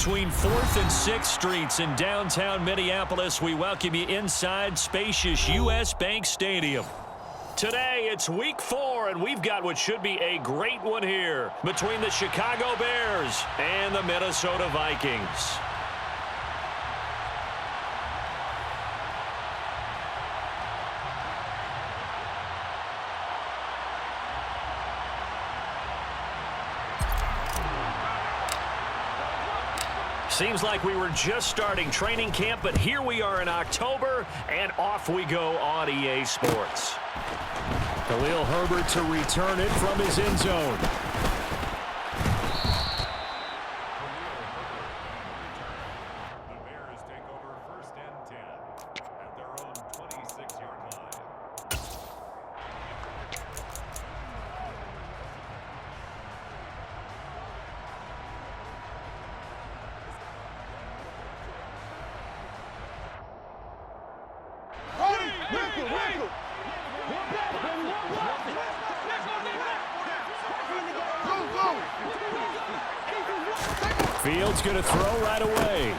between 4th and 6th Streets in downtown Minneapolis. We welcome you inside spacious U.S. Bank Stadium. Today, it's week 4, and we've got what should be a great one here between the Chicago Bears and the Minnesota Vikings. Seems like we were just starting training camp, but here we are in October, and off we go on EA Sports. Khalil Herbert to return it from his end zone. The Bears take over 1st and 10 at their own 26-yard line. Fields going to throw right away.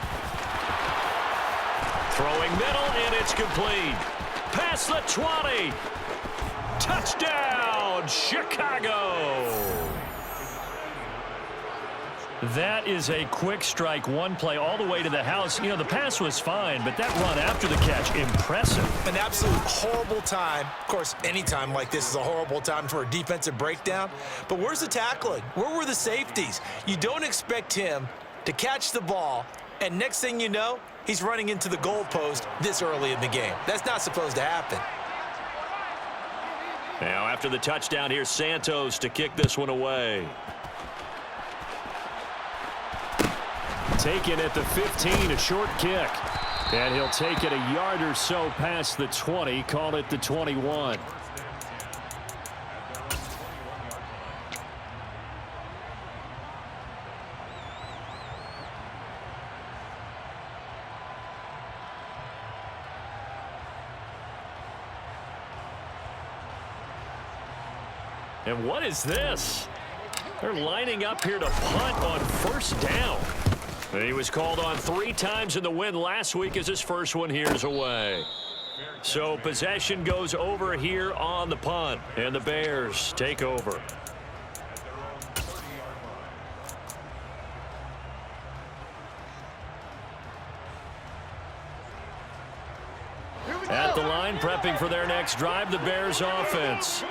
Throwing middle, and it's complete. Past the 20. Touchdown, Chicago. That is a quick strike, one play all the way to the house. You know, the pass was fine, but that run after the catch, impressive. An absolute horrible time. Of course, any time like this is a horrible time for a defensive breakdown. But where's the tackling? Where were the safeties? You don't expect him to catch the ball, and next thing you know, he's running into the goalpost this early in the game. That's not supposed to happen. Now, after the touchdown, here's Santos to kick this one away. Taken at the 15, a short kick. And he'll take it a yard or so past the 20, call it the 21. And what is this? They're lining up here to punt on 1st down. He was called on 3 times in the win last week as his first one here's away. So possession goes over here on the punt, and the Bears take over. At the line, prepping for their next drive, the Bears offense.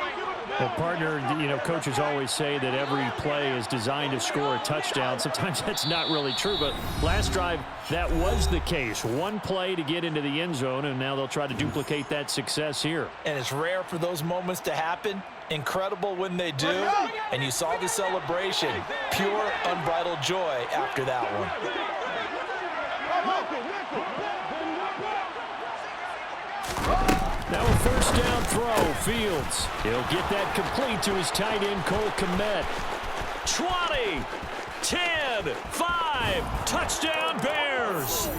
Well, partner, you know, coaches always say that every play is designed to score a touchdown. Sometimes that's not really true, but last drive, that was the case. One play to get into the end zone, and now they'll try to duplicate that success here. And it's rare for those moments to happen. Incredible when they do. And you saw the celebration. Pure, unbridled joy after that one. Now a 1st down throw, Fields. He'll get that complete to his tight end, Cole Kmet. 20, 10, 5, touchdown Bears.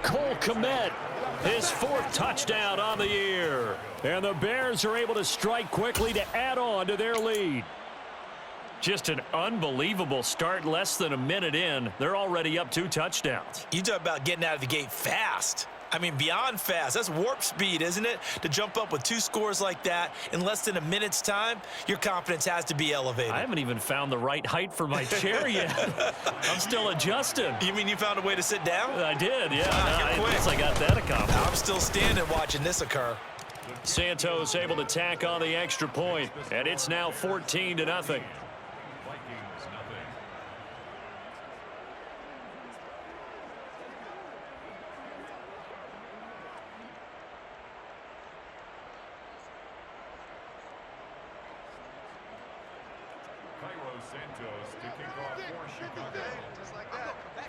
Cole Kmet, his 4th touchdown on the year. And the Bears are able to strike quickly to add on to their lead. Just an unbelievable start, less than a minute in. They're already up 2 touchdowns. You talk about getting out of the gate fast. I mean, beyond fast. That's warp speed, isn't it? To jump up with 2 scores like that in less than a minute's time, your confidence has to be elevated. I haven't even found the right height for my chair yet. I'm still adjusting. You mean you found a way to sit down? I did, yeah. You're quick. I guess I got that accomplished. I'm still standing watching this occur. Santos able to tack on the extra point, and it's now 14-0.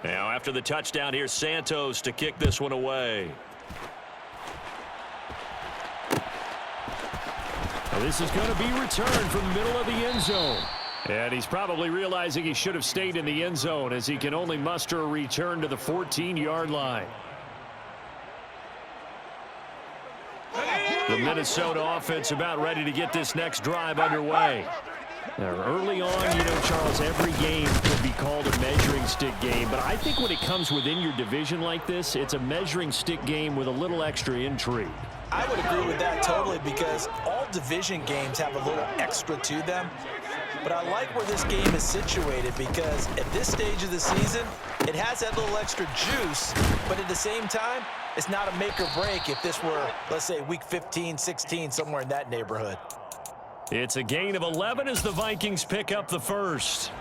Now after the touchdown, here's Santos to kick this one away. Well, this is going to be returned from the middle of the end zone. And he's probably realizing he should have stayed in the end zone as he can only muster a return to the 14-yard line. The Minnesota offense about ready to get this next drive underway. Early on, Charles, every game could be called a measuring stick game, but I think when it comes within your division like this, it's a measuring stick game with a little extra intrigue. I would agree with that totally because all division games have a little extra to them. But I like where this game is situated because at this stage of the season, it has that little extra juice, but at the same time, it's not a make or break if this were, let's say, week 15, 16, somewhere in that neighborhood. It's a gain of 11 as the Vikings pick up the first.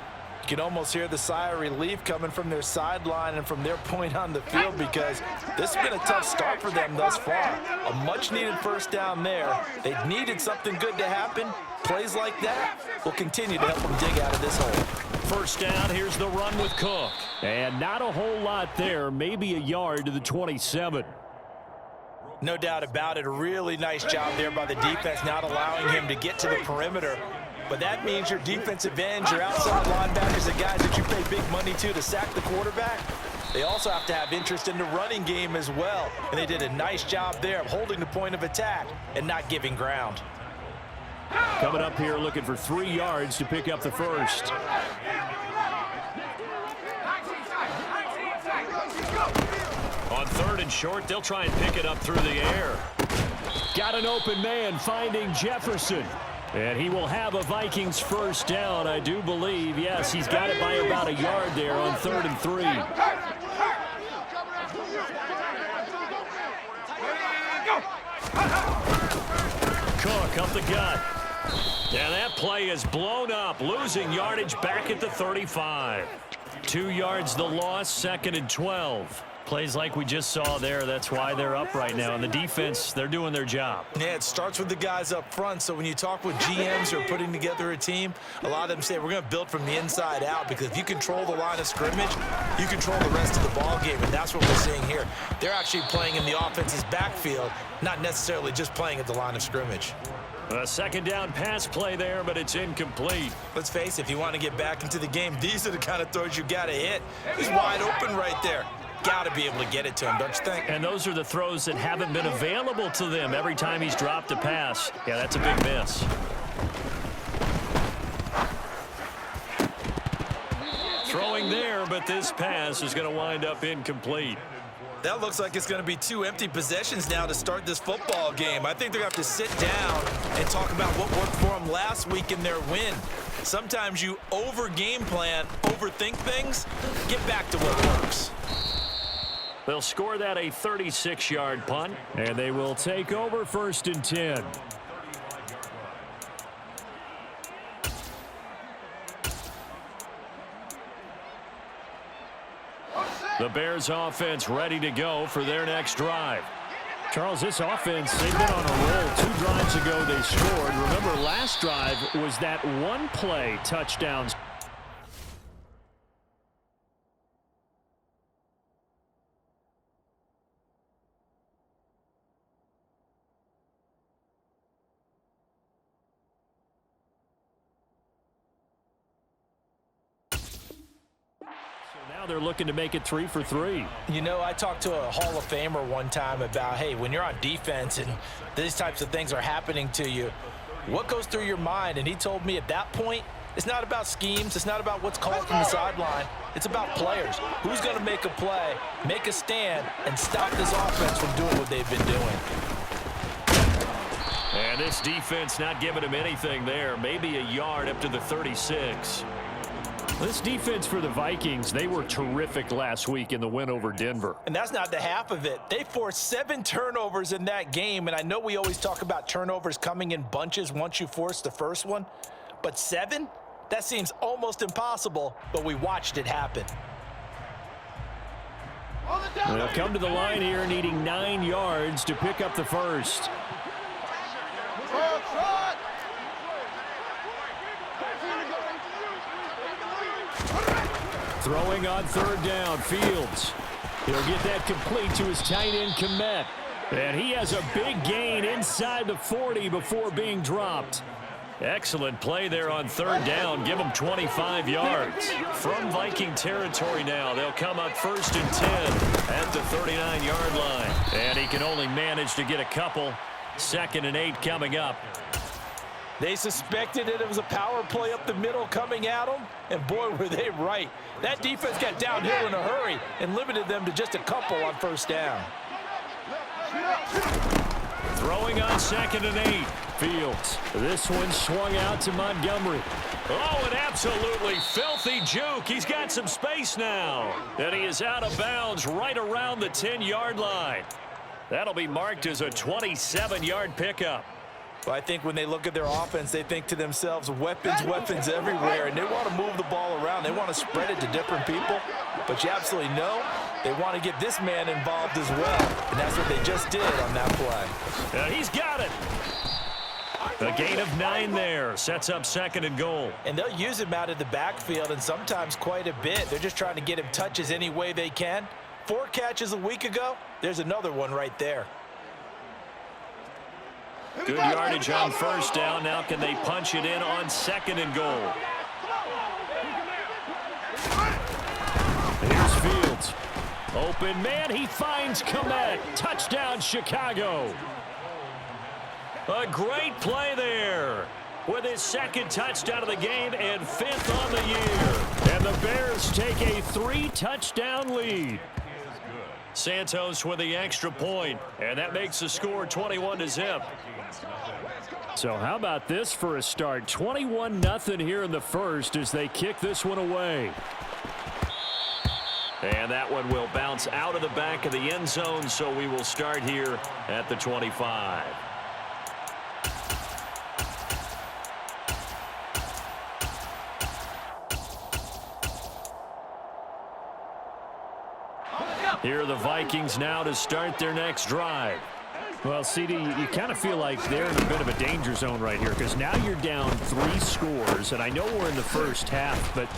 You can almost hear the sigh of relief coming from their sideline and from their point on the field because this has been a tough start for them thus far. A much-needed first down there. They needed something good to happen. Plays like that will continue to help them dig out of this hole. First down, here's the run with Cook. And not a whole lot there, maybe a yard to the 27. No doubt about it. A really nice job there by the defense, not allowing him to get to the perimeter. But that means your defensive ends, your outside linebackers, the guys that you pay big money to sack the quarterback, they also have to have interest in the running game as well. And they did a nice job there of holding the point of attack and not giving ground. Coming up here looking for 3 yards to pick up the first. On 3rd and short, they'll try and pick it up through the air. Got an open man finding Jefferson. And he will have a Vikings first down, I do believe. Yes, he's got it by about a yard there on 3rd and 3. Cook up the gut. And that play is blown up, losing yardage back at the 35. 2 yards the loss, 2nd and 12. Plays like we just saw there. That's why they're up right now. And the defense, they're doing their job. Yeah, it starts with the guys up front. So when you talk with GMs who are putting together a team, a lot of them say we're going to build from the inside out because if you control the line of scrimmage, you control the rest of the ball game. And that's what we're seeing here. They're actually playing in the offense's backfield, not necessarily just playing at the line of scrimmage. A 2nd down pass play there, but it's incomplete. Let's face it, if you want to get back into the game, these are the kind of throws you got to hit. He's wide open right there. Got to be able to get it to him, don't you think? And those are the throws that haven't been available to them every time he's dropped a pass. Yeah, that's a big miss. Throwing there, but this pass is going to wind up incomplete. That looks like it's going to be 2 empty possessions now to start this football game. I think they're going to have to sit down and talk about what worked for them last week in their win. Sometimes you over-game plan, overthink things. Get back to what works. They'll score that a 36-yard punt. And they will take over 1st and 10. The Bears offense ready to go for their next drive. Charles, this offense, they've been on a roll. 2 drives ago they scored. Remember, last drive was that 1-play touchdown. Now they're looking to make it 3 for 3. You know, I talked to a Hall of Famer one time about, hey, when you're on defense and these types of things are happening to you, what goes through your mind? And he told me at that point, it's not about schemes. It's not about what's called from the sideline. It's about players. Who's going to make a play, make a stand, and stop this offense from doing what they've been doing. And this defense not giving him anything there. Maybe a yard up to the 36. This defense for the Vikings, they were terrific last week in the win over Denver. And that's not the half of it. They forced 7 turnovers in that game, and I know we always talk about turnovers coming in bunches once you force the first one, but 7? That seems almost impossible, but we watched it happen. They'll come to the line here needing 9 yards to pick up the first. Throwing on 3rd down, Fields. He'll get that complete to his tight end, Kmet. And he has a big gain inside the 40 before being dropped. Excellent play there on 3rd down. Give them 25 yards. From Viking territory now, they'll come up 1st and 10 at the 39-yard line. And he can only manage to get a couple. 2nd and 8 coming up. They suspected that it was a power play up the middle coming at them, and boy, were they right. That defense got downhill in a hurry and limited them to just a couple on first down. Throwing on 2nd and 8. Fields. This one swung out to Montgomery. Oh, an absolutely filthy juke. He's got some space now. And he is out of bounds right around the 10-yard line. That'll be marked as a 27-yard pickup. Well, I think when they look at their offense, they think to themselves, weapons everywhere, and they want to move the ball around. They want to spread it to different people, but you absolutely know they want to get this man involved as well, and that's what they just did on that play. He's got it. A gain of 9 there. Sets up 2nd and goal. And they'll use him out of the backfield, and sometimes quite a bit. They're just trying to get him touches any way they can. 4 catches a week ago. There's another one right there. Good yardage on first down. Now can they punch it in on 2nd and goal? Here's Fields. Open man. He finds Komet. Touchdown, Chicago. A great play there with his 2nd touchdown of the game and 5th on the year. And the Bears take a 3-touchdown lead. Santos with the extra point, and that makes the score 21-0. So how about this for a start? 21-0 here in the first as they kick this one away. And that one will bounce out of the back of the end zone, so we will start here at the 25. Here are the Vikings now to start their next drive. Well, CD, you kind of feel like they're in a bit of a danger zone right here because now you're down 3 scores, and I know we're in the first half, but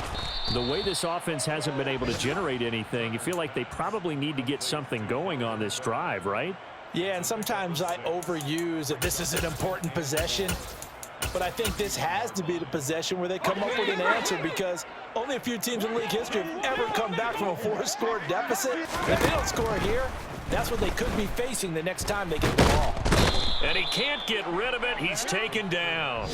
the way this offense hasn't been able to generate anything, you feel like they probably need to get something going on this drive, right? Yeah, and sometimes I overuse that this is an important possession. But I think this has to be the possession where they come up with an answer because only a few teams in league history have ever come back from a 4-score deficit. If they don't score here, that's what they could be facing the next time they get the ball. And he can't get rid of it. He's taken down.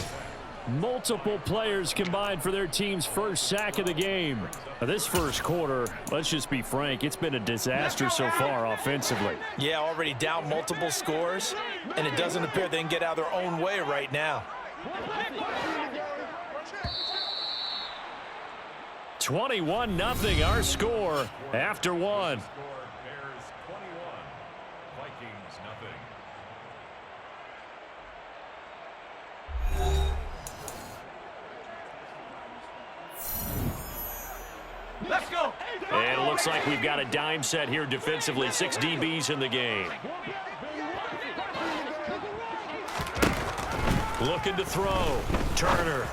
Multiple players combined for their team's first sack of the game. Now, this first quarter, let's just be frank, it's been a disaster so far offensively. Yeah, already down multiple scores, and it doesn't appear they can get out of their own way right now. 21-0 our score after 1. Bears 21, Vikings nothing. Let's go. And it looks like we've got a dime set here defensively. 6 DBs in the game. Looking to throw. Turner.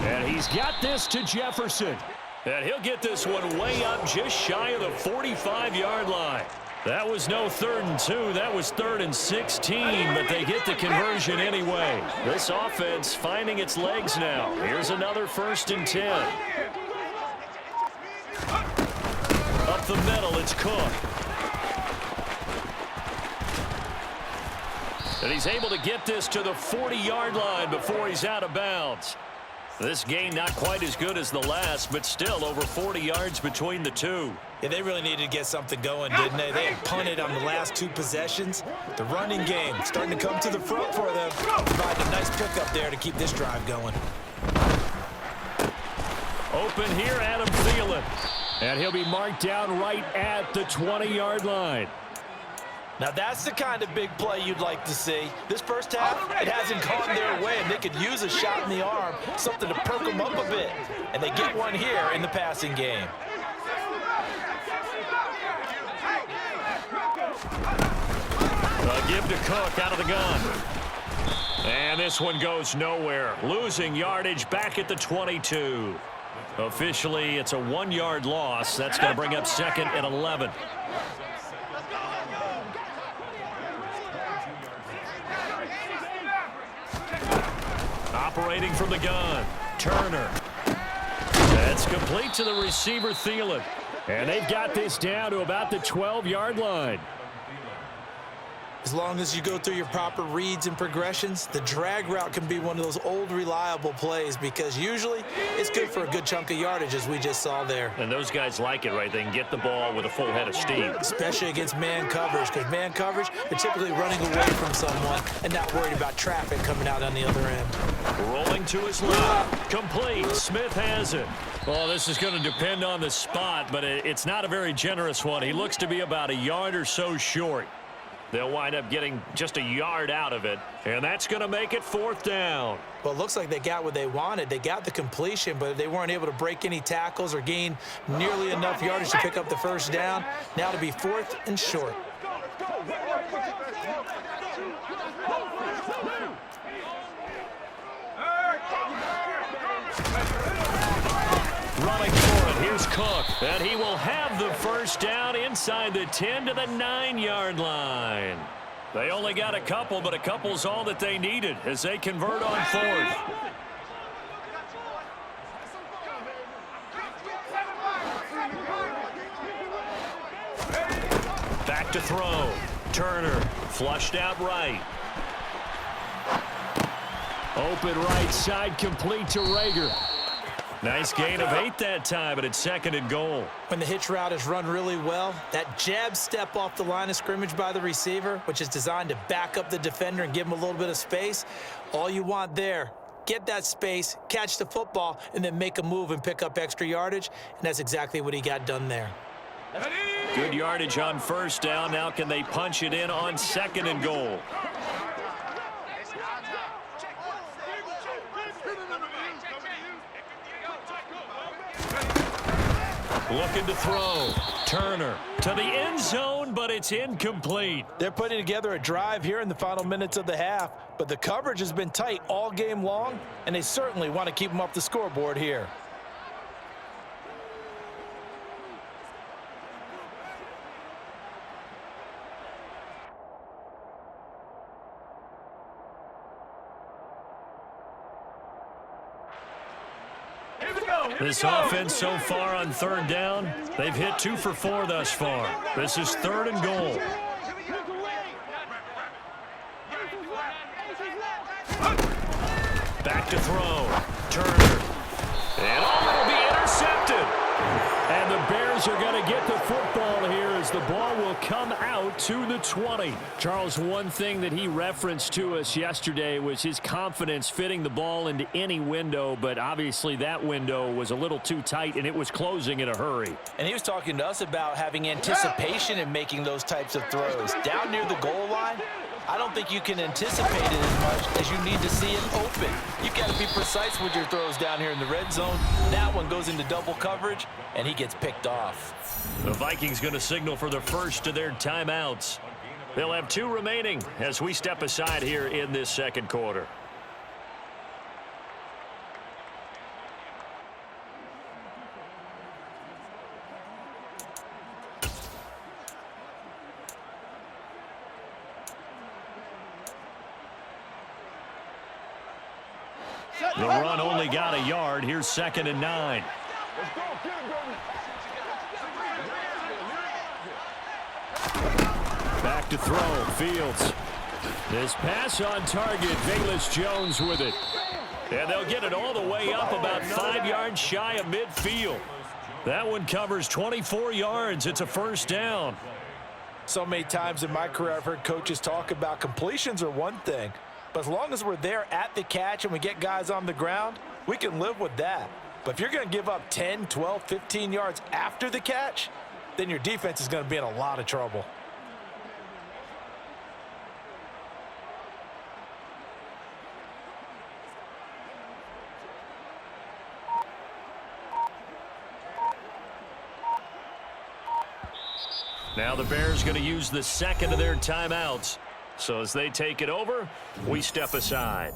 And he's got this to Jefferson. And he'll get this one way up just shy of the 45-yard line. That was no 3rd and 2. That was 3rd and 16, but they get the conversion anyway. This offense finding its legs now. Here's another 1st and 10. Up the middle, it's Cook. And he's able to get this to the 40-yard line before he's out of bounds. This game not quite as good as the last, but still over 40 yards between the two. Yeah, they really needed to get something going, didn't they? They had punted on the last 2 possessions. The running game starting to come to the front for them. Provide a nice pickup there to keep this drive going. Open here, Adam Thielen. And he'll be marked down right at the 20-yard line. Now, that's the kind of big play you'd like to see. This first half, it hasn't gone their way, and they could use a shot in the arm, something to perk them up a bit. And they get one here in the passing game. A give to Cook out of the gun. And this one goes nowhere. Losing yardage back at the 22. Officially, it's a 1-yard loss. That's going to bring up 2nd and 11. Operating from the gun, Turner. That's complete to the receiver, Thielen. And they've got this down to about the 12-yard line. As long as you go through your proper reads and progressions, the drag route can be one of those old reliable plays because usually it's good for a good chunk of yardage, as we just saw there. And those guys like it, right? They can get the ball with a full head of steam. Especially against man coverage, because man coverage, they're typically running away from someone and not worried about traffic coming out on the other end. Rolling to his left. Complete. Smith has it. Well, this is going to depend on the spot, but it's not a very generous one. He looks to be about a yard or so short. They'll wind up getting just a yard out of it, and that's going to make it 4th down. Well, it looks like they got what they wanted. They got the completion, but they weren't able to break any tackles or gain nearly enough yardage to pick up the first down. Now to be 4th and short. Running for it, here's Cook, and he will have the first down inside the 10 to the 9-yard line. They only got a couple, but a couple's all that they needed as they convert on 4th. Back to throw. Turner flushed out right. Open right side, complete to Rager. Nice gain of 8 that time, but it's 2nd and goal. When the hitch route is run really well, that jab step off the line of scrimmage by the receiver, which is designed to back up the defender and give him a little bit of space, all you want there, get that space, catch the football, and then make a move and pick up extra yardage, and that's exactly what he got done there. Good yardage on 1st down. Now can they punch it in on 2nd and goal? Looking to throw. Turner to the end zone, but it's incomplete. They're putting together a drive here in the final minutes of the half, but the coverage has been tight all game long, and they certainly want to keep them off the scoreboard here. This offense so far on 3rd down, they've hit 2 for 4 thus far. This is 3rd and goal. Back to throw. Turner. And it'll be intercepted. And the Bears are going to get the football here as the ball will come out to the 20. Charles, one thing that he referenced to us yesterday was his confidence fitting the ball into any window, but obviously that window was a little too tight and it was closing in a hurry. And he was talking to us about having anticipation in making those types of throws. Down near the goal line, I don't think you can anticipate it as much as you need to see it open. You've got to be precise with your throws down here in the red zone. That one goes into double coverage, and he gets picked off. The Vikings going to signal for the first of their timeouts. They'll have 2 remaining as we step aside here in this 2nd quarter. The run only got a yard. Here's 2nd and 9. Back to throw, Fields. This pass on target, Velus Jones with it. And they'll get it all the way up about 5 yards shy of midfield. That one covers 24 yards. It's a 1st down. So many times in my career I've heard coaches talk about completions are one thing, but as long as we're there at the catch and we get guys on the ground, we can live with that. But if you're going to give up 10, 12, 15 yards after the catch, then your defense is going to be in a lot of trouble. Now the Bears going to use the 2nd of their timeouts. So as they take it over, we step aside.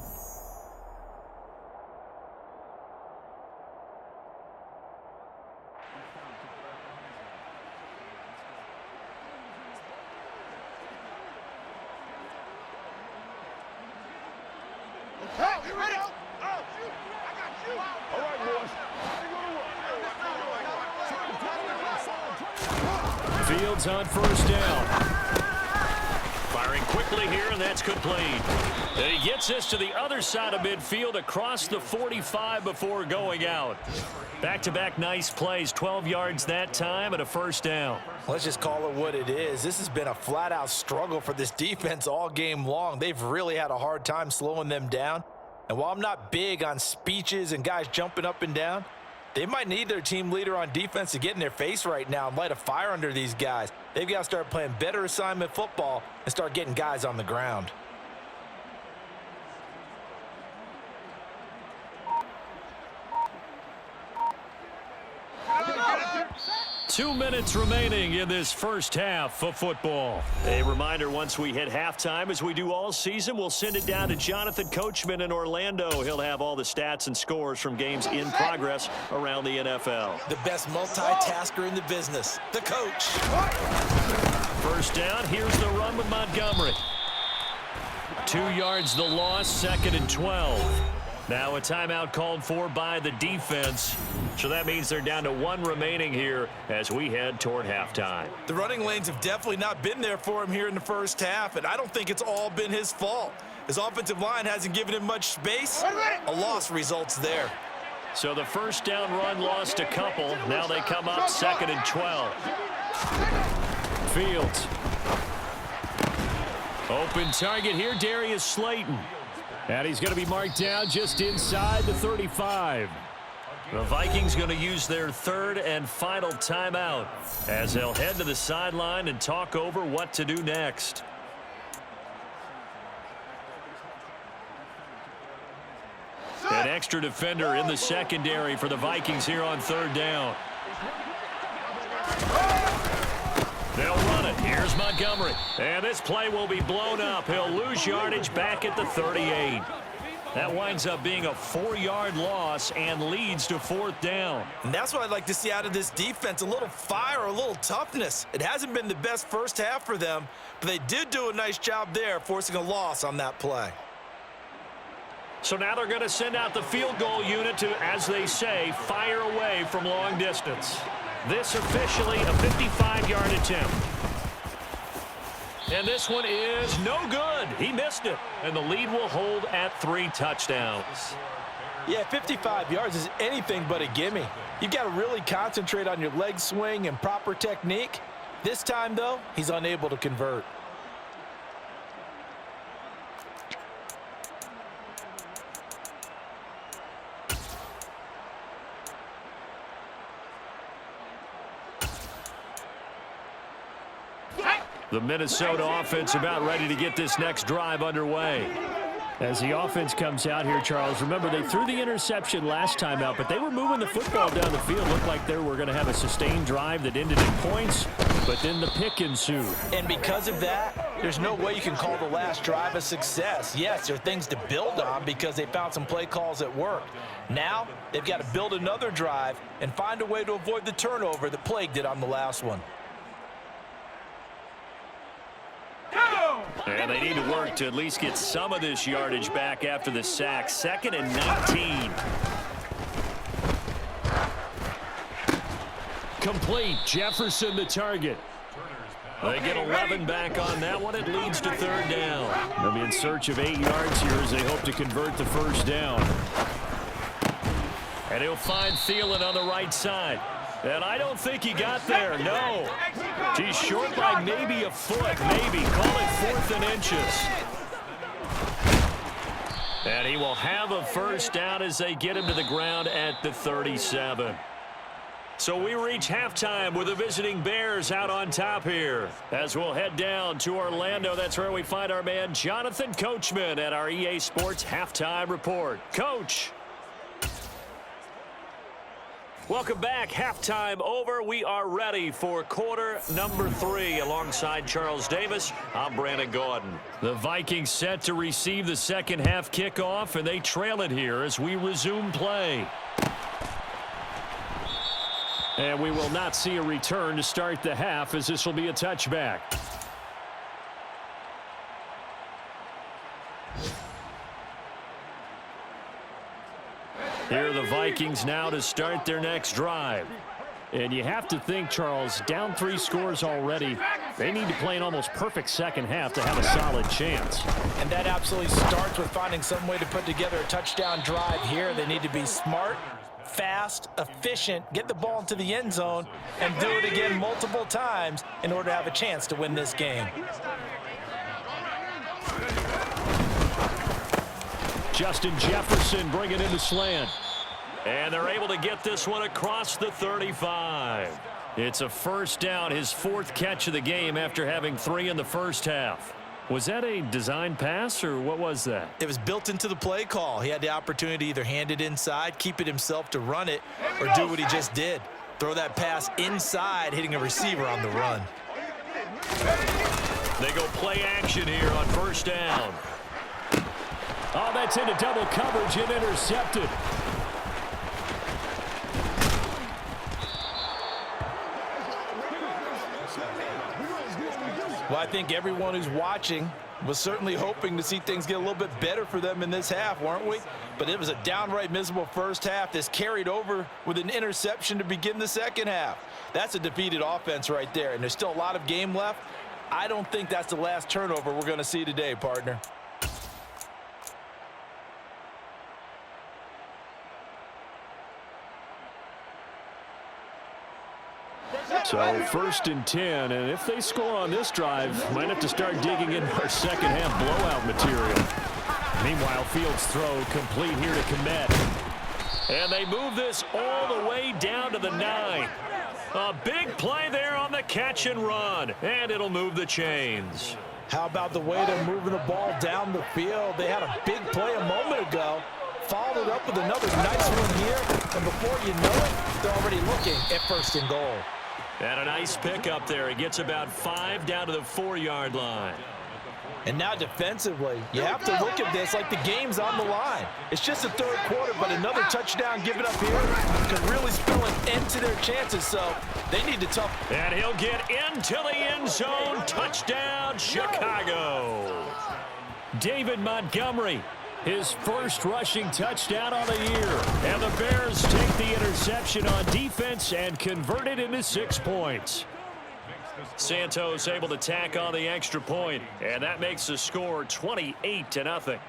Fields on 1st down. Firing quick and that's complete. And he gets this to the other side of midfield across the 45 before going out. Back-to-back nice plays, 12 yards that time and a first down. Let's just call it what it is. This has been a flat-out struggle for this defense all game long. They've really had a hard time slowing them down. And while I'm not big on speeches and guys jumping up and down, they might need their team leader on defense to get in their face right now and light a fire under these guys. They've got to start playing better assignment football and start getting guys on the ground. Two minutes remaining in this first half of football. A reminder, once we hit halftime, as we do all season, we'll send it down to Jonathan Coachman in Orlando. He'll have all the stats and scores from games in progress around the NFL. The best multitasker in the business, the coach. First down, here's the run with Montgomery. 2 yards the loss, 2nd and 12. Now a timeout called for by the defense. So that means they're down to 1 remaining here as we head toward halftime. The running lanes have definitely not been there for him here in the first half, and I don't think it's all been his fault. His offensive line hasn't given him much space. A loss results there. So the first down run lost a couple. Now they come up 2nd and 12. Fields. Open target here, Darius Slayton. And he's going to be marked down just inside the 35. The Vikings going to use their 3rd and final timeout as they'll head to the sideline and talk over what to do next. An extra defender in the secondary for the Vikings here on 3rd down. They'll run it. Here's Montgomery. And this play will be blown up. He'll lose yardage back at the 38. That winds up being a 4-yard loss and leads to 4th down. And that's what I'd like to see out of this defense, a little fire, a little toughness. It hasn't been the best first half for them, but they did do a nice job there, forcing a loss on that play. So now they're going to send out the field goal unit to, as they say, fire away from long distance. This officially a 55-yard attempt. And this one is no good. He missed it. And the lead will hold at 3 touchdowns. Yeah, 55 yards is anything but a gimme. You've got to really concentrate on your leg swing and proper technique. This time, though, he's unable to convert. The Minnesota offense about ready to get this next drive underway. As the offense comes out here, Charles, remember they threw the interception last time out, but they were moving the football down the field. Looked like they were going to have a sustained drive that ended in points, but then the pick ensued. And because of that, there's no way you can call the last drive a success. Yes, there are things to build on because they found some play calls that worked. Now, they've got to build another drive and find a way to avoid the turnover that plagued it on the last one. And they need to work to at least get some of this yardage back after the sack. 2nd and 19. Complete. Jefferson the target. They get 11 back on that one. It leads to 3rd down. They'll be in search of 8 yards here as they hope to convert the first down. And he'll find Thielen on the right side. And I don't think he got there, no. He's short by maybe a foot, maybe. Call it 4th and inches. And he will have a first down as they get him to the ground at the 37. So we reach halftime with the visiting Bears out on top here. As we'll head down to Orlando, that's where we find our man Jonathan Coachman at our EA Sports Halftime Report. Coach. Welcome back. Halftime over. We are ready for quarter number 3. Alongside Charles Davis, I'm Brandon Gordon. The Vikings set to receive the second half kickoff, and they trail it here as we resume play. And we will not see a return to start the half as this will be a touchback. Here are the Vikings now to start their next drive. And you have to think, Charles, down 3 scores already. They need to play an almost perfect second half to have a solid chance. And that absolutely starts with finding some way to put together a touchdown drive here. They need to be smart, fast, efficient, get the ball into the end zone, and do it again multiple times in order to have a chance to win this game. Justin Jefferson bringing in the slant. And they're able to get this one across the 35. It's a first down, his 4th catch of the game after having 3 in the first half. Was that a design pass, or what was that? It was built into the play call. He had the opportunity to either hand it inside, keep it himself to run it, or do what he just did. Throw that pass inside, hitting a receiver on the run. They go play action here on first down. Oh, that's into double coverage and intercepted. Well, I think everyone who's watching was certainly hoping to see things get a little bit better for them in this half, weren't we? But it was a downright miserable first half. This carried over with an interception to begin the second half. That's a defeated offense right there, and there's still a lot of game left. I don't think that's the last turnover we're going to see today, partner. So 1st and 10, and if they score on this drive, might have to start digging in our second half blowout material. Meanwhile, Fields' throw complete here to Kmet. And they move this all the way down to the 9. A big play there on the catch and run, and it'll move the chains. How about the way they're moving the ball down the field? They had a big play a moment ago, followed it up with another nice one here, and before you know it, they're already looking at 1st and goal. And a nice pickup there. It gets about 5 down to the 4-yard line. And now defensively, you have to look at this like the game's on the line. It's just the 3rd quarter, but another touchdown given up here could really spell an end to their chances, so they need to tough. And he'll get into the end zone. Touchdown, Chicago. David Montgomery, his 1st rushing touchdown on the year. And the Bears take the interception on defense and convert it into 6 points. Santos able to tack on the extra point, and that makes the score 28-0.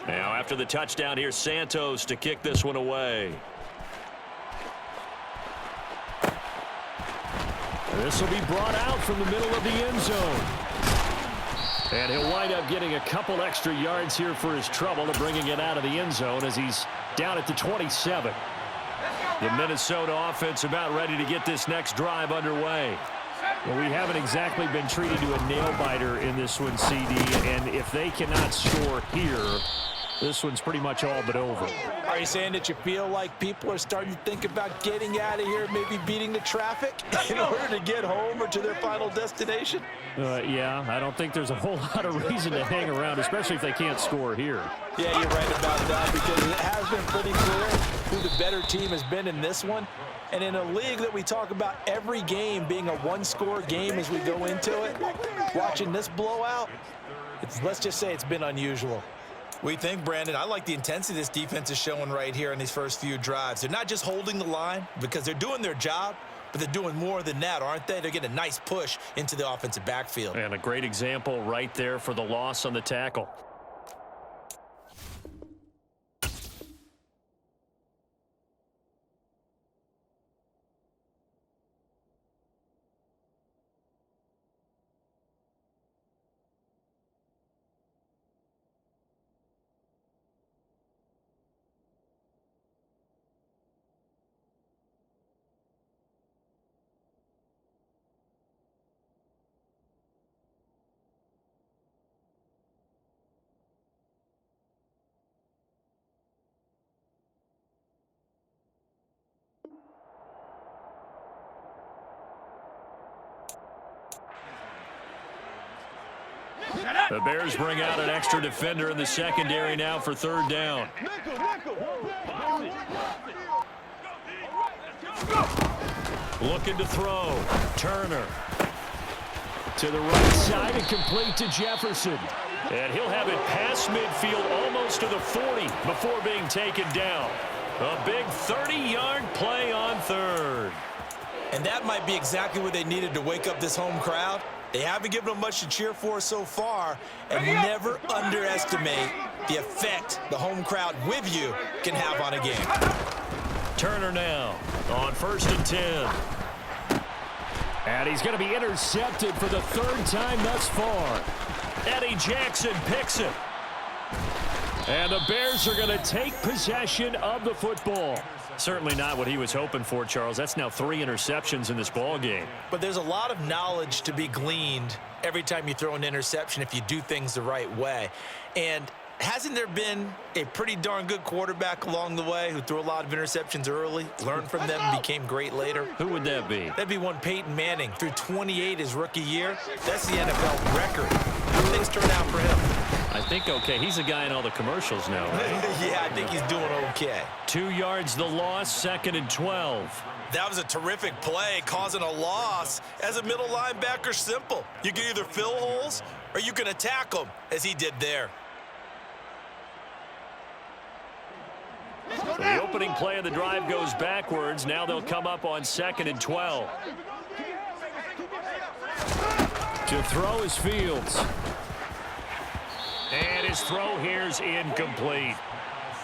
Now after the touchdown, here's Santos to kick this one away. This will be brought out from the middle of the end zone. And he'll wind up getting a couple extra yards here for his trouble to bringing it out of the end zone as he's down at the 27. The Minnesota offense about ready to get this next drive underway. Well, we haven't exactly been treated to a nail-biter in this one, CD, and if they cannot score here, this one's pretty much all but over. Are you saying that you feel like people are starting to think about getting out of here, maybe beating the traffic in order to get home or to their final destination? Yeah, I don't think there's a whole lot of reason to hang around, especially if they can't score here. Yeah, you're right about that, because it has been pretty clear who the better team has been in this one. And in a league that we talk about every game being a one-score game as we go into it, watching this blowout, let's just say it's been unusual. We think, Brandon, I like the intensity this defense is showing right here in these first few drives. They're not just holding the line because they're doing their job, but they're doing more than that, aren't they? They're getting a nice push into the offensive backfield. And a great example right there for the loss on the tackle. The Bears bring out an extra defender in the secondary now for 3rd down. Looking to throw. Turner. To the right side and complete to Jefferson. And he'll have it past midfield almost to the 40 before being taken down. A big 30-yard play on third. And that might be exactly what they needed to wake up this home crowd. They haven't given them much to cheer for so far, and never underestimate the effect the home crowd with you can have on a game. Turner now on 1st and 10. And he's going to be intercepted for the third time thus far. Eddie Jackson picks it. And the Bears are going to take possession of the football. Certainly not what he was hoping for, Charles. That's now 3 interceptions in this ball game. But there's a lot of knowledge to be gleaned every time you throw an interception if you do things the right way. And hasn't there been a pretty darn good quarterback along the way who threw a lot of interceptions early, learned from them, and became great later? Who would that be? That'd be one Peyton Manning. Threw 28 his rookie year. That's the NFL record. How do things turn out for him? I think okay. He's a guy in all the commercials now, right? Yeah, I think he's doing okay. 2 yards the loss, 2nd and 12. That was a terrific play, causing a loss. As a middle linebacker, simple. You can either fill holes or you can attack them, as he did there. So the opening play of the drive goes backwards. Now they'll come up on 2nd and 12. To throw is Fields. And his throw here's incomplete.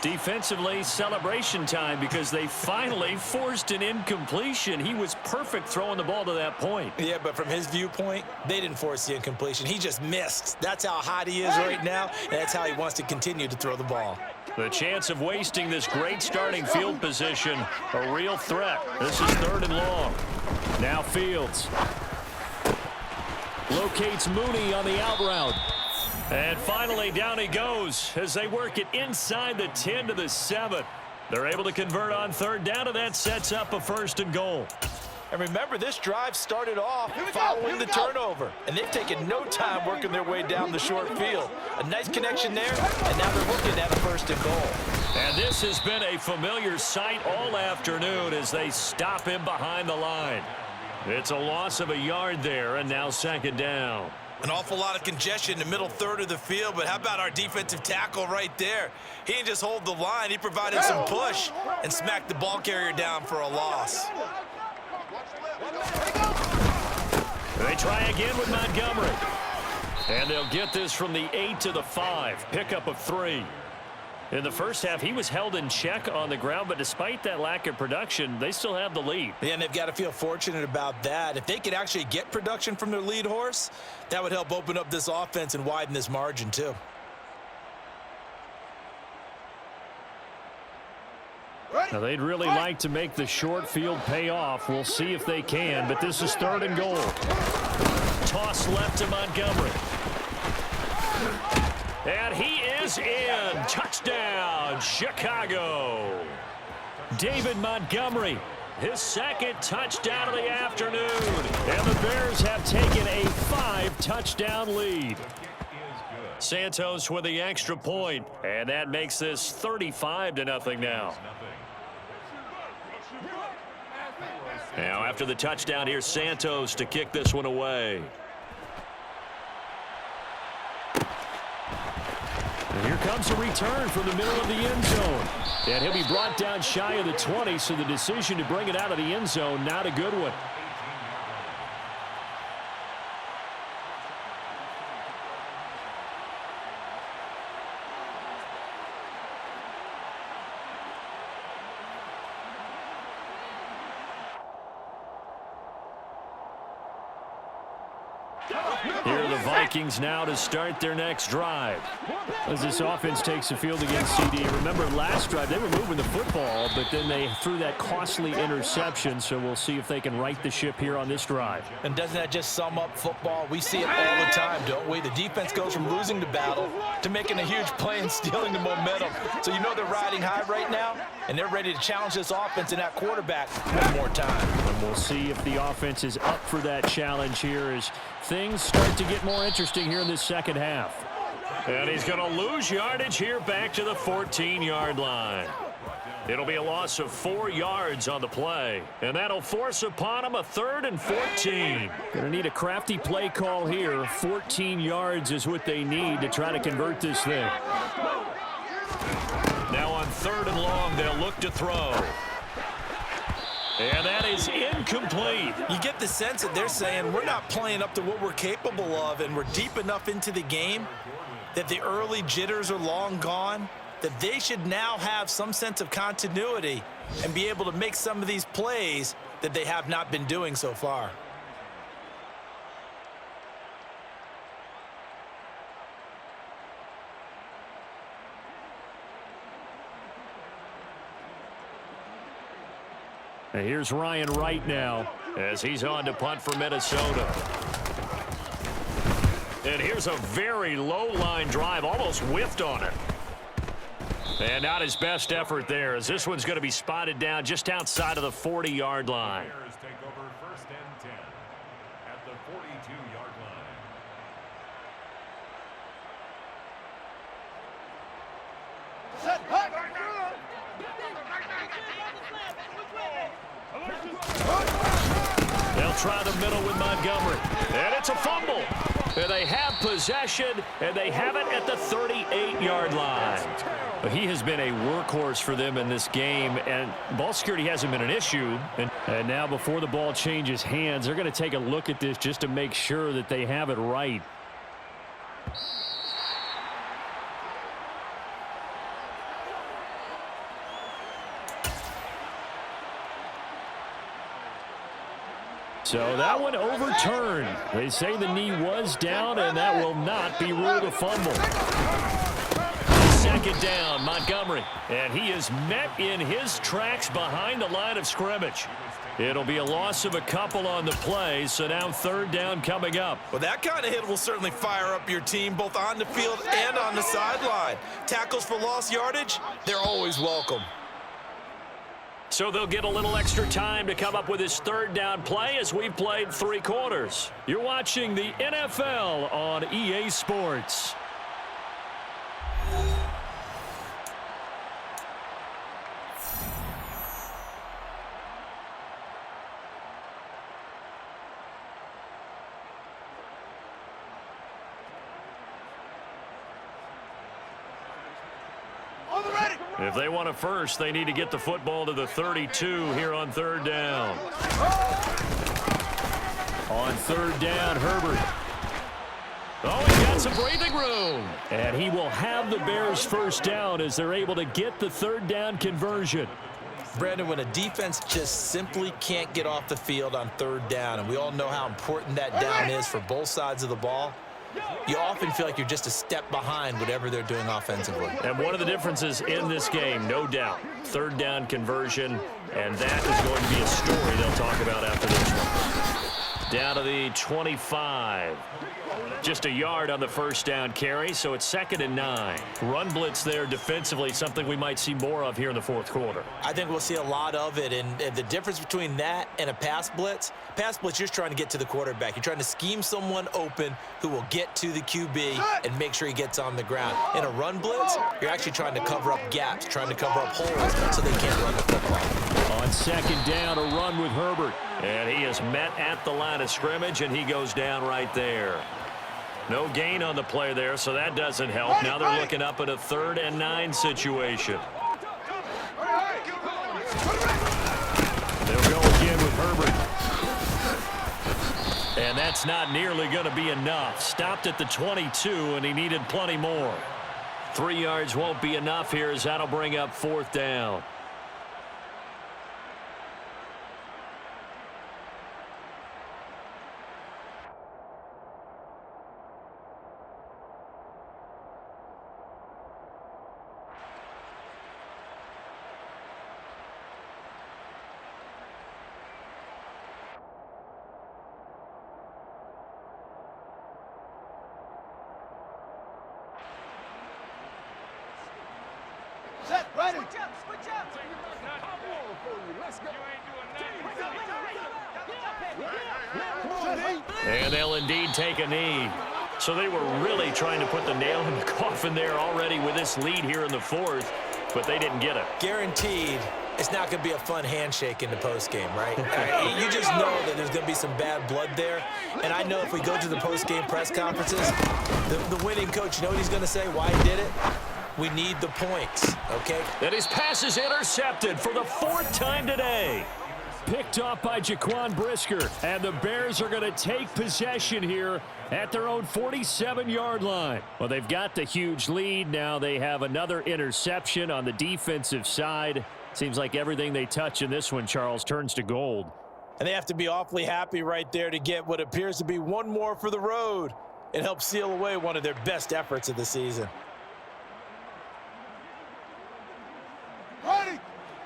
Defensively, celebration time because they finally forced an incompletion. He was perfect throwing the ball to that point. Yeah, but from his viewpoint, they didn't force the incompletion. He just missed. That's how hot he is right now, and that's how he wants to continue to throw the ball. The chance of wasting this great starting field position, a real threat. This is 3rd and long. Now Fields. Locates Mooney on the out route. And finally, down he goes as they work it inside the 10 to the 7. They're able to convert on 3rd down, and that sets up a 1st and goal. And remember, this drive started off following the turnover, and they've taken no time working their way down the short field. A nice connection there, and now they're looking at a 1st and goal. And this has been a familiar sight all afternoon as they stop him behind the line. It's a loss of a yard there, and now 2nd down. An awful lot of congestion in the middle 3rd of the field, but how about our defensive tackle right there? He didn't just hold the line, he provided some push and smacked the ball carrier down for a loss. They try again with Montgomery. And they'll get this from the 8 to the 5, pickup of 3. In the first half, he was held in check on the ground, but despite that lack of production, they still have the lead. Yeah, and they've got to feel fortunate about that. If they could actually get production from their lead horse, that would help open up this offense and widen this margin too. Now, they'd really like to make the short field pay off. We'll see if they can, but this is 3rd and goal. Toss left to Montgomery. And he is in. Touchdown, Chicago. David Montgomery, his 2nd touchdown of the afternoon. And the Bears have taken a 5-touchdown lead. Santos with the extra point, and that makes this 35-0 now. Now, after the touchdown, here's Santos to kick this one away. And here comes a return from the middle of the end zone. And he'll be brought down shy of the 20, so the decision to bring it out of the end zone, not a good one. Here are the Vikings now to start their next drive. As this offense takes the field against CD. Remember, last drive, they were moving the football, but then they threw that costly interception, so we'll see if they can right the ship here on this drive. And doesn't that just sum up football? We see it all the time, don't we? The defense goes from losing the battle to making a huge play and stealing the momentum. So you know they're riding high right now, and they're ready to challenge this offense and that quarterback one more time. And we'll see if the offense is up for that challenge here as things start to get more interesting here in this second half. And he's going to lose yardage here back to the 14-yard line. It'll be a loss of 4 yards on the play, and that'll force upon him a 3rd and 14. Going to need a crafty play call here. 14 yards is what they need to try to convert this thing. Now on 3rd and long, they'll look to throw. And that is incomplete. You get the sense that they're saying we're not playing up to what we're capable of, and we're deep enough into the game that the early jitters are long gone, that they should now have some sense of continuity and be able to make some of these plays that they have not been doing so far. And here's Ryan Wright now as he's on to punt for Minnesota. And here's a very low-line drive, almost whiffed on it. And not his best effort there, as this one's going to be spotted down just outside of the 40-yard line. Bears take over 1st and 10 at the 42-yard line. They'll try the middle with Montgomery. And it's a fumble. And they have possession, and they have it at the 38-yard line. But he has been a workhorse for them in this game, and ball security hasn't been an issue. And now before the ball changes hands, they're going to take a look at this just to make sure that they have it right. So that one overturned. They say the knee was down, and that will not be ruled a fumble. 2nd down, Montgomery. And he is met in his tracks behind the line of scrimmage. It'll be a loss of a couple on the play, so now 3rd down coming up. Well, that kind of hit will certainly fire up your team both on the field and on the sideline. Tackles for lost yardage, they're always welcome. So they'll get a little extra time to come up with his 3rd down play as we've played 3 quarters. You're watching the NFL on EA Sports. If they want a first, they need to get the football to the 32 here on 3rd down. On 3rd down, Herbert. Oh, he got some breathing room. And he will have the Bears 1st down as they're able to get the 3rd down conversion. Brandon, when a defense just simply can't get off the field on 3rd down, and we all know how important that down is for both sides of the ball, you often feel like you're just a step behind whatever they're doing offensively. And one of the differences in this game, no doubt, 3rd down conversion, and that is going to be a story they'll talk about after this one. Down to the 25. Just a yard on the 1st down carry, so it's 2nd and 9. Run blitz there defensively, something we might see more of here in the 4th quarter. I think we'll see a lot of it, and the difference between that and a pass blitz, you're just trying to get to the quarterback. You're trying to scheme someone open who will get to the QB and make sure he gets on the ground. In a run blitz, you're actually trying to cover up gaps, trying to cover up holes so they can't run the football. On 2nd down, a run with Herbert. And he is met at the line of scrimmage, and he goes down right there. No gain on the play there, so that doesn't help. Now they're looking up at a 3rd and 9 situation. They'll go again with Herbert. And that's not nearly going to be enough. Stopped at the 22, and he needed plenty more. 3 yards won't be enough here as that'll bring up 4th down. And they'll indeed take a knee. So they were really trying to put the nail in the coffin there already with this lead here in the 4th. but they didn't get it. Guaranteed it's not going to be a fun handshake in the postgame, right? You just know that there's going to be some bad blood there. And I know if we go to the postgame press conferences, the winning coach, you know what he's going to say, why he did it? We need the points, okay? And his pass is intercepted for the 4th time today. Picked off by Jaquan Brisker, and the Bears are going to take possession here at their own 47-yard line. Well, they've got the huge lead. Now they have another interception on the defensive side. Seems like everything they touch in this one, Charles, turns to gold. And they have to be awfully happy right there to get what appears to be one more for the road. It helps seal away one of their best efforts of the season.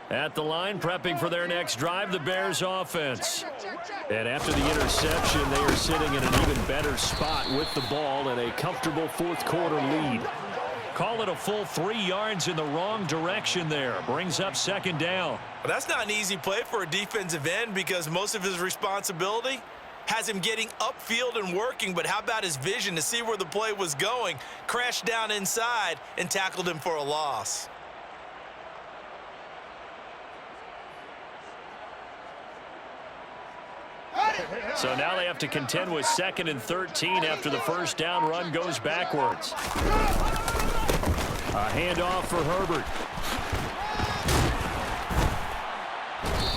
At the line, prepping for their next drive, the Bears offense. And after the interception, they are sitting in an even better spot with the ball and a comfortable fourth-quarter lead. Call it a full 3 yards in the wrong direction there. Brings up 2nd down. Well, that's not an easy play for a defensive end because most of his responsibility has him getting upfield and working, but how about his vision to see where the play was going, crashed down inside, and tackled him for a loss. So now they have to contend with 2nd and 13 after the first down run goes backwards. A handoff for Herbert.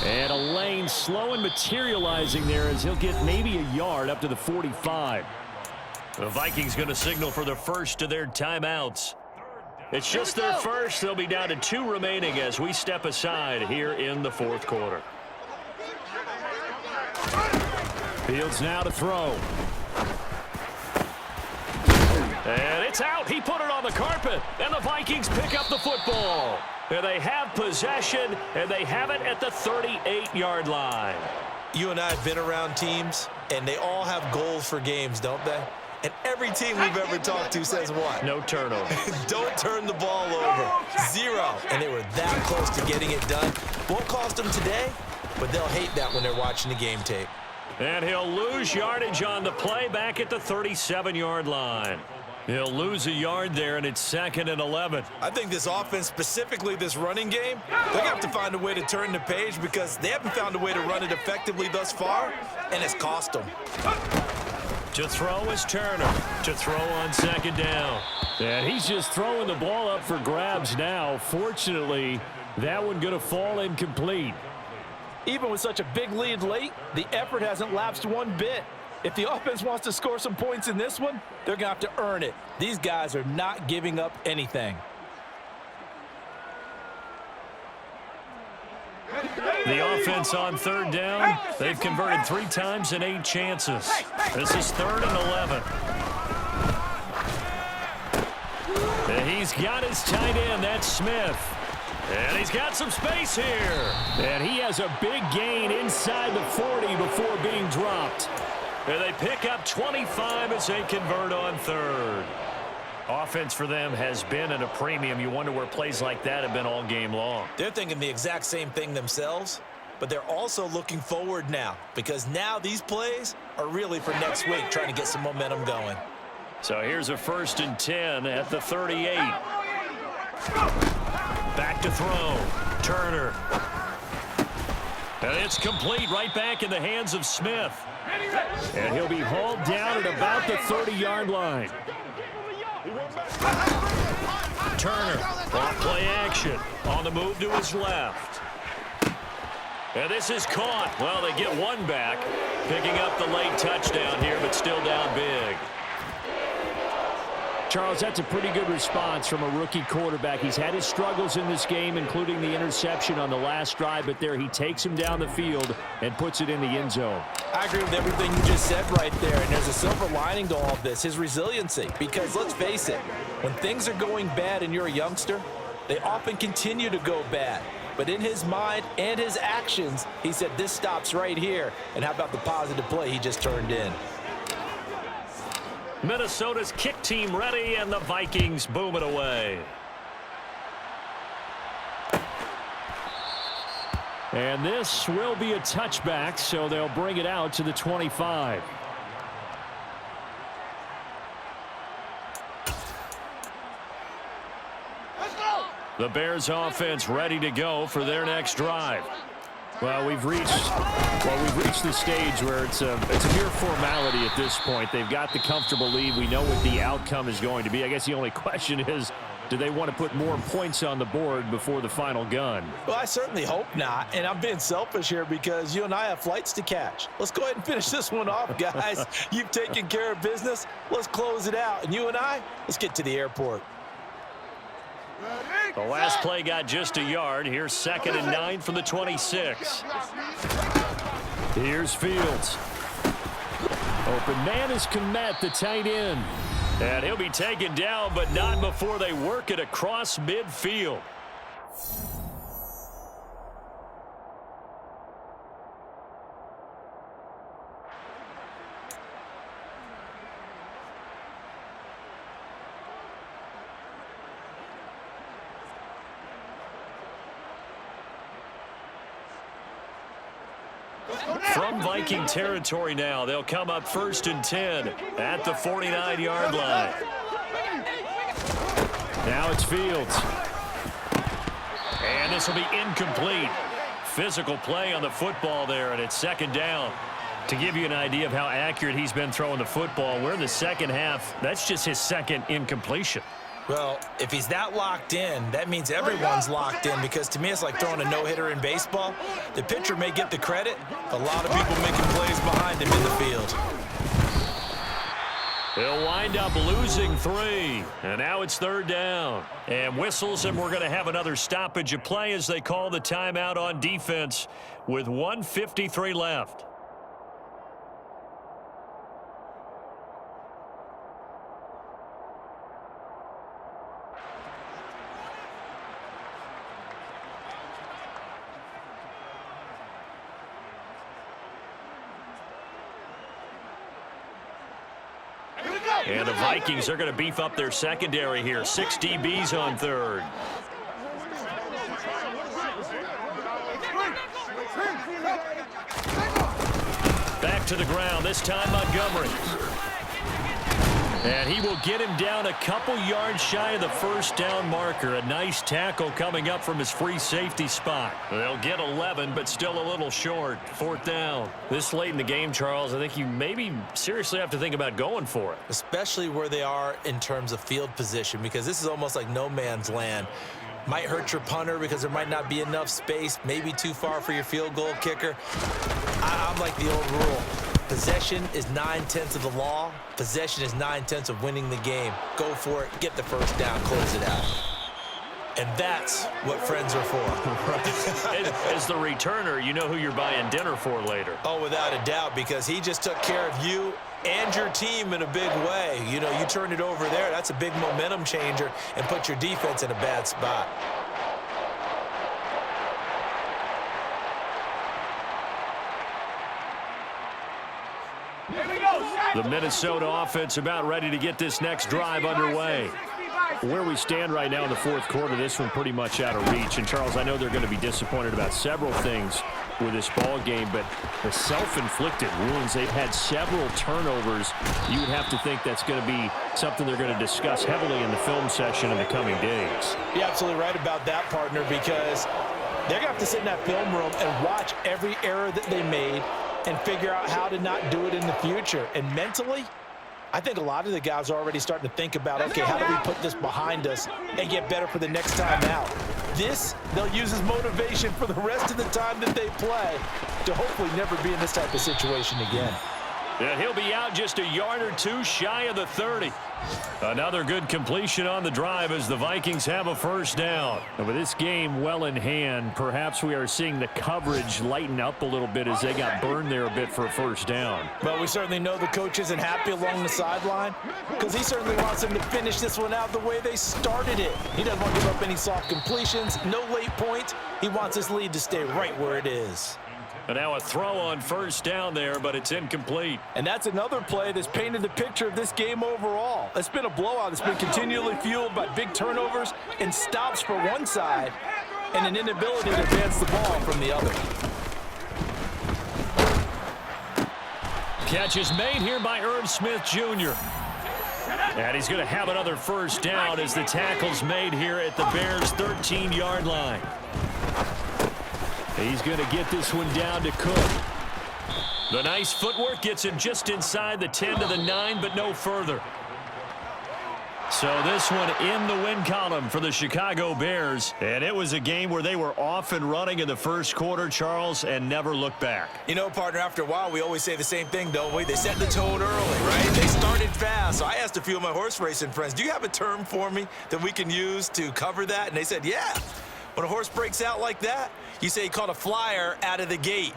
And a lane slow and materializing there as he'll get maybe a yard up to the 45. The Vikings going to signal for the first of their timeouts. It's just their first. They'll be down to 2 remaining as we step aside here in the 4th quarter. Fields now to throw. And it's out. He put it on the carpet. And the Vikings pick up the football. And they have possession, and they have it at the 38-yard line. You and I have been around teams, and they all have goals for games, don't they? And every team we've ever talked to says what? No turnover. Don't turn the ball over. 0. And they were that close to getting it done. Won't cost them today, but they'll hate that when they're watching the game tape. And he'll lose yardage on the play back at the 37-yard line. He'll lose a yard there, and it's 2nd and 11. I think this offense, specifically this running game, they're going to have to find a way to turn the page because they haven't found a way to run it effectively thus far, and it's cost them. To throw is Turner. To throw on 2nd down. And he's just throwing the ball up for grabs now. Fortunately, that one going to fall incomplete. Even with such a big lead late, the effort hasn't lapsed one bit. If the offense wants to score some points in this one, they're going to have to earn it. These guys are not giving up anything. The offense on 3rd down. They've converted 3 times in 8 chances. This is 3rd and 11. And he's got his tight end. That's Smith. And he's got some space here. And he has a big gain inside the 40 before being dropped. And they pick up 25 as they convert on 3rd. Offense for them has been at a premium. You wonder where plays like that have been all game long. They're thinking the exact same thing themselves, but they're also looking forward now because now these plays are really for next week, trying to get some momentum going. So here's a 1st and 10 at the 38. Back to throw. Turner. And it's complete right back in the hands of Smith. And he'll be hauled down at about the 30-yard line. Turner, off play action, on the move to his left. And this is caught. Well, they get one back, picking up the late touchdown here, but still down big. Charles, that's a pretty good response from a rookie quarterback. He's had his struggles in this game, including the interception on the last drive, but there he takes him down the field and puts it in the end zone. I agree with everything you just said right there, and there's a silver lining to all of this, his resiliency. Because let's face it, when things are going bad and you're a youngster, they often continue to go bad. But in his mind and his actions, he said this stops right here. And how about the positive play he just turned in? Minnesota's kick team ready, and the Vikings boom it away. And this will be a touchback, so they'll bring it out to the 25. The Bears offense ready to go for their next drive. Well, we've reached the stage where it's a mere formality at this point. They've got the comfortable lead. We know what the outcome is going to be. I guess the only question is, do they want to put more points on the board before the final gun? Well, I certainly hope not, and I'm being selfish here because you and I have flights to catch. Let's go ahead and finish this one off, guys. You've taken care of business. Let's close it out, and you and I, let's get to the airport. The last play got just a yard. Here's 2nd and 9 from the 26. Here's Fields. Open man is Kmet, the tight end. And he'll be taken down, but not before they work it across midfield. From Viking territory now, they'll come up 1st and 10 at the 49-yard line. Now it's Fields. And this will be incomplete. Physical play on the football there, and it's 2nd down. To give you an idea of how accurate he's been throwing the football, we're in the second half. That's just his 2nd incompletion. Well, if he's that locked in, that means everyone's locked in, because to me it's like throwing a no-hitter in baseball. The pitcher may get the credit, a lot of people making plays behind him in the field. They'll wind up losing 3, and now it's 3rd down. And whistles, and we're going to have another stoppage of play as they call the timeout on defense with 1:53 left. And the Vikings are going to beef up their secondary here. 6 DBs on 3rd. Back to the ground, this time Montgomery. And he will get him down a couple yards shy of the 1st down marker. A nice tackle coming up from his free safety spot. They'll get 11, but still a little short. 4th down. This late in the game, Charles, I think you maybe seriously have to think about going for it. Especially where they are in terms of field position, because this is almost like no man's land. Might hurt your punter because there might not be enough space, maybe too far for your field goal kicker. I'm like the old rule. Possession is 9/10 of the law. Possession is 9/10 of winning the game. Go for it, get the 1st down, close it out. And that's what friends are for. As the returner, you know who you're buying dinner for later. Oh, without a doubt, because he just took care of you and your team in a big way. You know, you turn it over there, that's a big momentum changer and put your defense in a bad spot. The Minnesota offense about ready to get this next drive underway. Where we stand right now in the 4th quarter, this one pretty much out of reach. And, Charles, I know they're going to be disappointed about several things with this ball game, but the self-inflicted wounds, they've had several turnovers. You would have to think that's going to be something they're going to discuss heavily in the film session in the coming days. You're absolutely right about that, partner, because they're going to have to sit in that film room and watch every error that they made and figure out how to not do it in the future. And mentally, I think a lot of the guys are already starting to think about, okay, how do we put this behind us and get better for the next time out? This, they'll use as motivation for the rest of the time that they play to hopefully never be in this type of situation again. And he'll be out just a yard or two shy of the 30. Another good completion on the drive as the Vikings have a 1st down. And with this game well in hand, perhaps we are seeing the coverage lighten up a little bit as they got burned there a bit for a 1st down. But we certainly know the coach isn't happy along the sideline because he certainly wants them to finish this one out the way they started it. He doesn't want to give up any soft completions, no late points. He wants his lead to stay right where it is. And now a throw on 1st down there, but it's incomplete. And that's another play that's painted the picture of this game overall. It's been a blowout. It's been continually fueled by big turnovers and stops for one side and an inability to advance the ball from the other. Catch is made here by Irv Smith Jr. And he's going to have another first down as the tackle's made here at the Bears' 13-yard line. He's going to get this one down to Cook. The nice footwork gets him just inside the 10 to the 9, but no further. So this one in the win column for the Chicago Bears. And it was a game where they were off and running in the first quarter, Charles, and never looked back. You know, partner, after a while, we always say the same thing, don't we? They set the tone early, right? They started fast. So I asked a few of my horse racing friends, do you have a term for me that we can use to cover that? And they said, yeah. When a horse breaks out like that, you say he caught a flyer out of the gate.